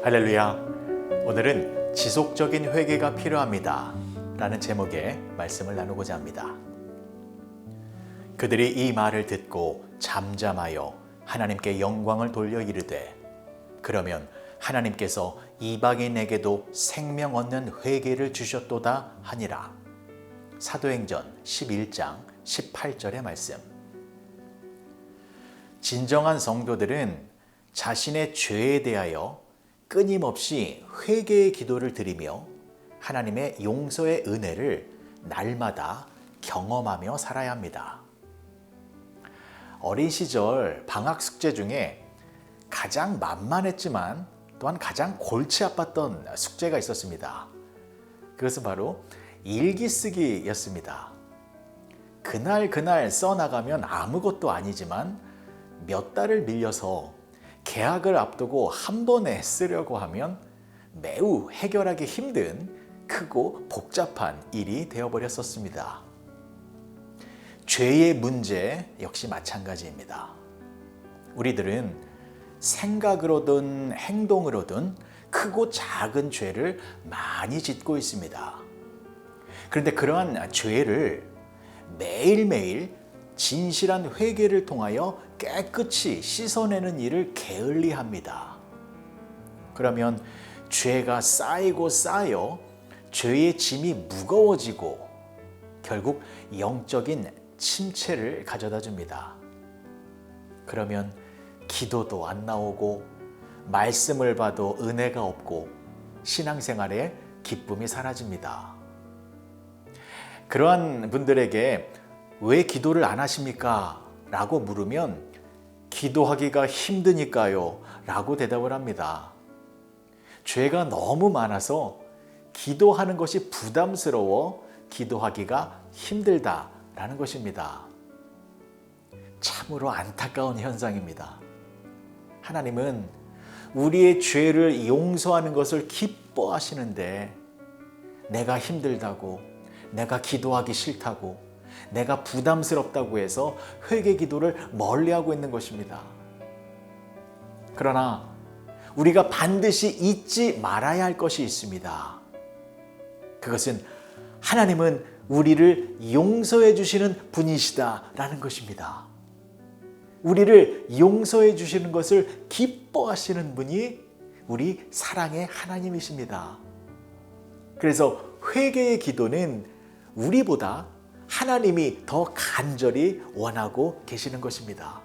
할렐루야. 오늘은 지속적인 회개가 필요합니다 라는 제목의 말씀을 나누고자 합니다. 그들이 이 말을 듣고 잠잠하여 하나님께 영광을 돌려 이르되 그러면 하나님께서 이방인에게도 생명 얻는 회개를 주셨도다 하니라. 사도행전 11장 18절의 말씀. 진정한 성도들은 자신의 죄에 대하여 끊임없이 회개의 기도를 드리며 하나님의 용서의 은혜를 날마다 경험하며 살아야 합니다. 어린 시절 방학 숙제 중에 가장 만만했지만 또한 가장 골치 아팠던 숙제가 있었습니다. 그것은 바로 일기 쓰기였습니다. 그날 써나가면 아무것도 아니지만 몇 달을 밀려서 개학을 앞두고 한 번에 쓰려고 하면 매우 해결하기 힘든 크고 복잡한 일이 되어버렸었습니다. 죄의 문제 역시 마찬가지입니다. 우리들은 생각으로든 행동으로든 크고 작은 죄를 많이 짓고 있습니다. 그런데 그러한 죄를 매일매일 진실한 회개를 통하여 깨끗이 씻어내는 일을 게을리합니다. 그러면 죄가 쌓이고 쌓여 죄의 짐이 무거워지고 결국 영적인 침체를 가져다 줍니다. 그러면 기도도 안 나오고 말씀을 봐도 은혜가 없고 신앙생활에 기쁨이 사라집니다. 그러한 분들에게 왜 기도를 안 하십니까? 라고 물으면 기도하기가 힘드니까요 라고 대답을 합니다. 죄가 너무 많아서 기도하는 것이 부담스러워 기도하기가 힘들다라는 것입니다. 참으로 안타까운 현상입니다. 하나님은 우리의 죄를 용서하는 것을 기뻐하시는데 내가 힘들다고, 내가 기도하기 싫다고, 내가 부담스럽다고 해서 회개 기도를 멀리하고 있는 것입니다. 그러나 우리가 반드시 잊지 말아야 할 것이 있습니다. 그것은 하나님은 우리를 용서해 주시는 분이시다라는 것입니다. 우리를 용서해 주시는 것을 기뻐하시는 분이 우리 사랑의 하나님이십니다. 그래서 회개의 기도는 우리보다 하나님이 더 간절히 원하고 계시는 것입니다.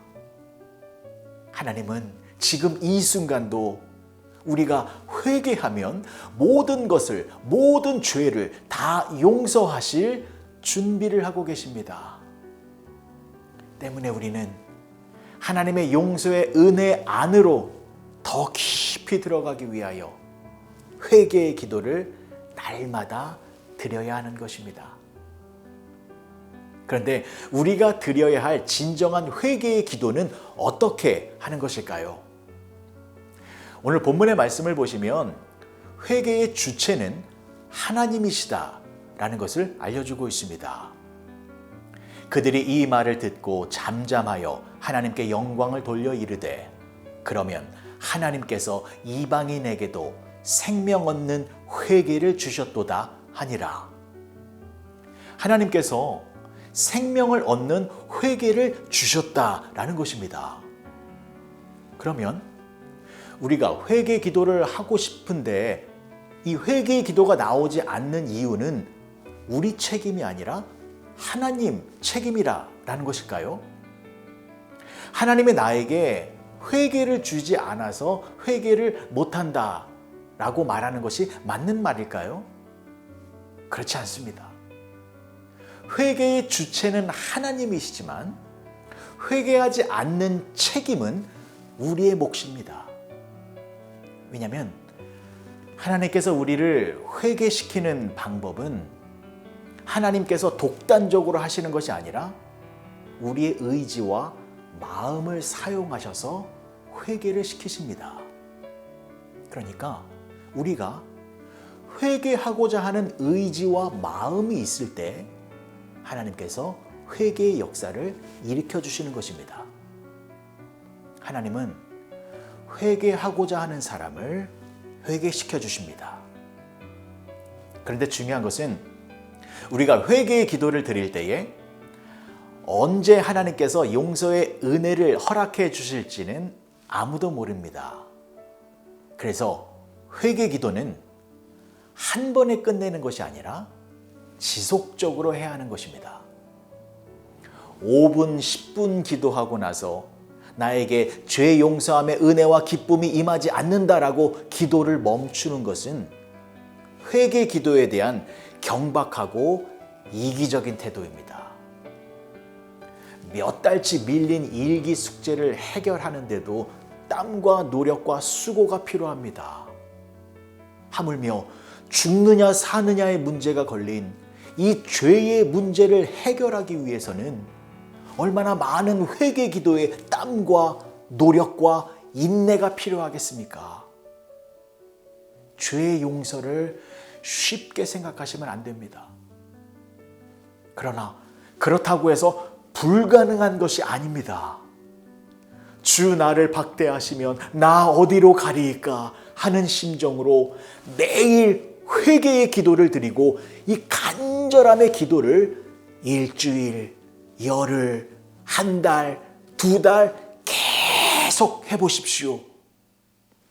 하나님은 지금 이 순간도 우리가 회개하면 모든 것을, 모든 죄를 다 용서하실 준비를 하고 계십니다. 때문에 우리는 하나님의 용서의 은혜 안으로 더 깊이 들어가기 위하여 회개의 기도를 날마다 드려야 하는 것입니다. 그런데 우리가 드려야 할 진정한 회개의 기도는 어떻게 하는 것일까요? 오늘 본문의 말씀을 보시면 회개의 주체는 하나님이시다라는 것을 알려주고 있습니다. 그들이 이 말을 듣고 잠잠하여 하나님께 영광을 돌려 이르되 그러면 하나님께서 이방인에게도 생명 얻는 회개를 주셨도다 하니라. 하나님께서 생명을 얻는 회개를 주셨다라는 것입니다. 그러면 우리가 회개 기도를 하고 싶은데 이 회개의 기도가 나오지 않는 이유는 우리 책임이 아니라 하나님 책임이라는 것일까요? 하나님이 나에게 회개를 주지 않아서 회개를 못한다라고 말하는 것이 맞는 말일까요? 그렇지 않습니다. 회개의 주체는 하나님이시지만 회개하지 않는 책임은 우리의 몫입니다. 왜냐하면 하나님께서 우리를 회개시키는 방법은 하나님께서 독단적으로 하시는 것이 아니라 우리의 의지와 마음을 사용하셔서 회개를 시키십니다. 그러니까 우리가 회개하고자 하는 의지와 마음이 있을 때 하나님께서 회개의 역사를 일으켜 주시는 것입니다. 하나님은 회개하고자 하는 사람을 회개시켜 주십니다. 그런데 중요한 것은 우리가 회개의 기도를 드릴 때에 언제 하나님께서 용서의 은혜를 허락해 주실지는 아무도 모릅니다. 그래서 회개 기도는 한 번에 끝내는 것이 아니라 지속적으로 해야 하는 것입니다. 5분, 10분 기도하고 나서 나에게 죄 용서함의 은혜와 기쁨이 임하지 않는다라고 기도를 멈추는 것은 회개 기도에 대한 경박하고 이기적인 태도입니다. 몇 달치 밀린 일기 숙제를 해결하는데도 땀과 노력과 수고가 필요합니다. 하물며 죽느냐 사느냐의 문제가 걸린 이 죄의 문제를 해결하기 위해서는 얼마나 많은 회개 기도의 땀과 노력과 인내가 필요하겠습니까? 죄의 용서를 쉽게 생각하시면 안 됩니다. 그러나 그렇다고 해서 불가능한 것이 아닙니다. 주 나를 박대하시면 나 어디로 가리이까 하는 심정으로 매일 회개의 기도를 드리고 이 간절함의 기도를 일주일, 열흘, 한 달, 두 달 계속 해보십시오.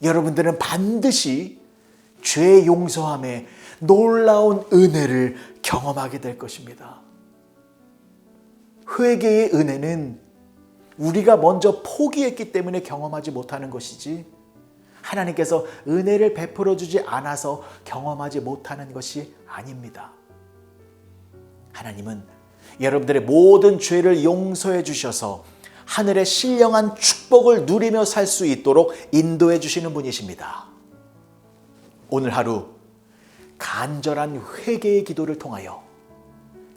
여러분들은 반드시 죄 용서함의 놀라운 은혜를 경험하게 될 것입니다. 회개의 은혜는 우리가 먼저 포기했기 때문에 경험하지 못하는 것이지 하나님께서 은혜를 베풀어 주지 않아서 경험하지 못하는 것이 아닙니다. 하나님은 여러분들의 모든 죄를 용서해 주셔서 하늘의 신령한 축복을 누리며 살 수 있도록 인도해 주시는 분이십니다. 오늘 하루 간절한 회개의 기도를 통하여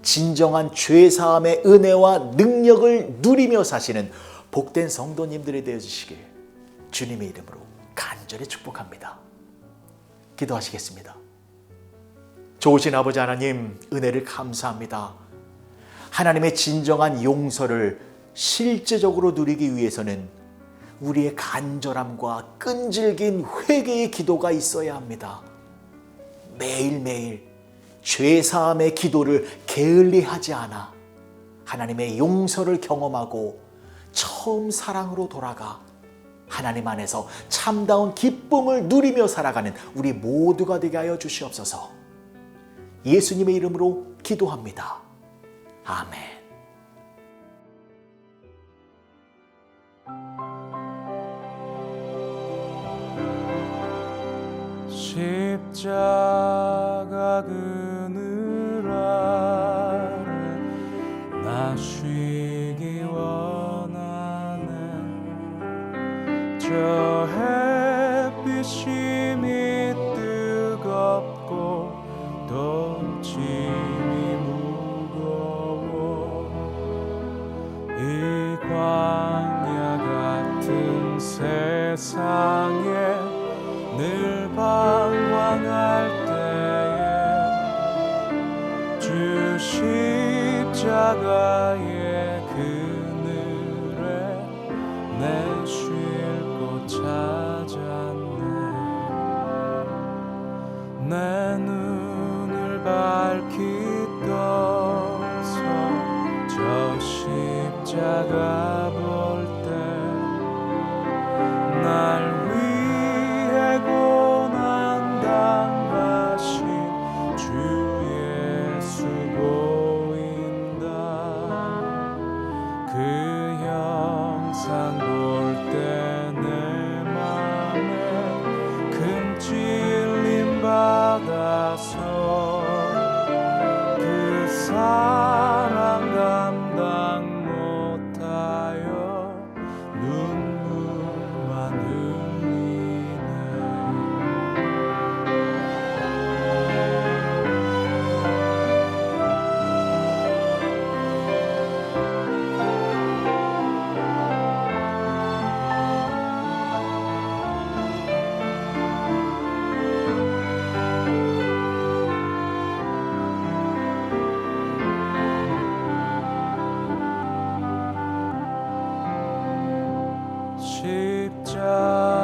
진정한 죄사함의 은혜와 능력을 누리며 사시는 복된 성도님들이 되어주시길 주님의 이름으로 간절히 축복합니다. 기도하시겠습니다. 좋으신 아버지 하나님, 은혜를 감사합니다. 하나님의 진정한 용서를 실제적으로 누리기 위해서는 우리의 간절함과 끈질긴 회개의 기도가 있어야 합니다. 매일매일 죄사함의 기도를 게을리하지 않아 하나님의 용서를 경험하고 처음 사랑으로 돌아가 하나님 안에서 참다운 기쁨을 누리며 살아가는 우리 모두가 되게 하여 주시옵소서. 예수님의 이름으로 기도합니다. 아멘. 십자가 그늘 아래 나 쉬기 원하네. 저 햇빛이 뜨겁고 또 짐이 무거워 이 광야 같은 세상에 늘 방황할 때에 주 십자가의 그늘에 내 쉴 곳 찾았네. 내 눈을 밝히 떠서 저 십자가 볼 때 날 위해 고난 당하신 주 예수 보인다. 그 형상 볼 때 내 맘에 큰 찔림 받아서 그 사랑 감당 못하여 눈물만 흘리네. 십자가